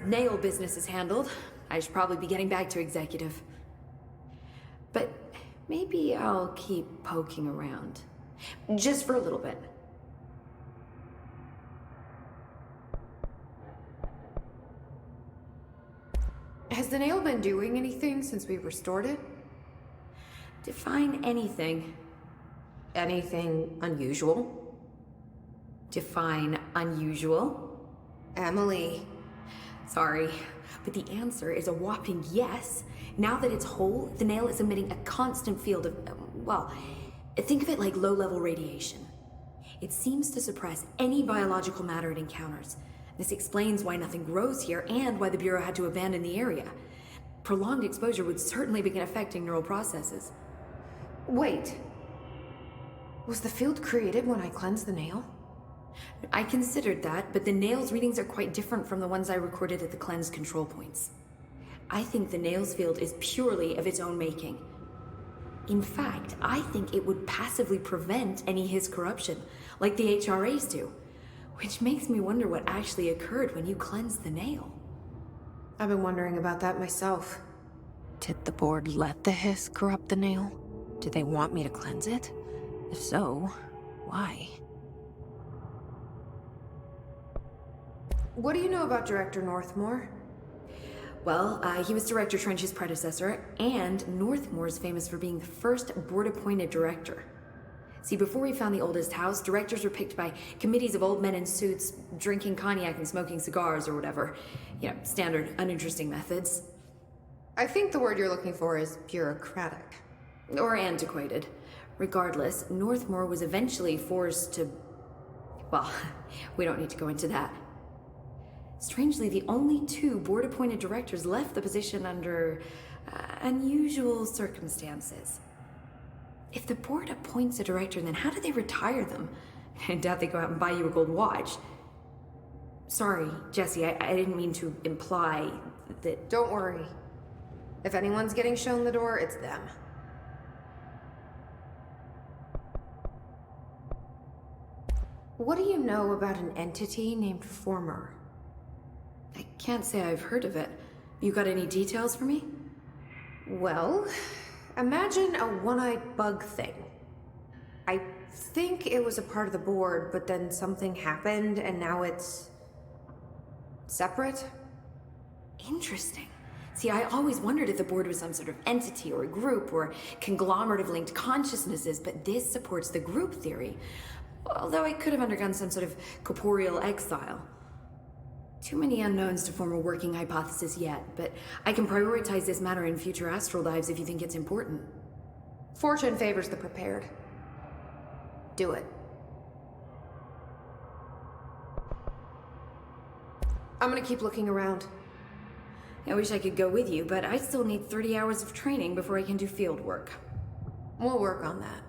nail business is handled, I should probably be getting back to executive. But maybe I'll keep poking around. Just for a little bit. Has the nail been doing anything since we restored it? Define anything. Anything unusual? Define unusual. Emily. Sorry, but the answer is a whopping yes. Now that it's whole, the nail is emitting a constant field of, well, think of it like low-level radiation. It seems to suppress any biological matter it encounters. This explains why nothing grows here and why the Bureau had to abandon the area. Prolonged exposure would certainly begin affecting neural processes. Wait. Was the field created when I cleansed the nail? I considered that, but the nail's readings are quite different from the ones I recorded at the cleanse control points. I think the nail's field is purely of its own making. In fact, I think it would passively prevent any His corruption, like the HRAs do. Which makes me wonder what actually occurred when you cleansed the nail. I've been wondering about that myself. Did the board let the hiss corrupt the nail? Did they want me to cleanse it? If so, why? What do you know about Director Northmore? Well, he was Director Trench's predecessor, and Northmore's famous for being the first board-appointed director. See, before we found the oldest house, directors were picked by committees of old men in suits, drinking cognac and smoking cigars or whatever. You know, standard, uninteresting methods. I think the word you're looking for is bureaucratic. Or antiquated. Regardless, Northmore was eventually forced to... Well, we don't need to go into that. Strangely, the only two board-appointed directors left the position under unusual circumstances. If the board appoints a director, then how do they retire them? I doubt they go out and buy you a gold watch. Sorry, Jesse, I didn't mean to imply that... Don't worry. If anyone's getting shown the door, it's them. What do you know about an entity named Former? I can't say I've heard of it. You got any details for me? Well, imagine a one-eyed bug thing. I think it was a part of the board, but then something happened and now it's... separate? Interesting. See, I always wondered if the board was some sort of entity or a group or conglomerate of linked consciousnesses, but this supports the group theory. Although I could have undergone some sort of corporeal exile. Too many unknowns to form a working hypothesis yet, but I can prioritize this matter in future astral dives if you think it's important. Fortune favors the prepared. Do it. I'm gonna keep looking around. I wish I could go with you, but I still need 30 hours of training before I can do field work. We'll work on that.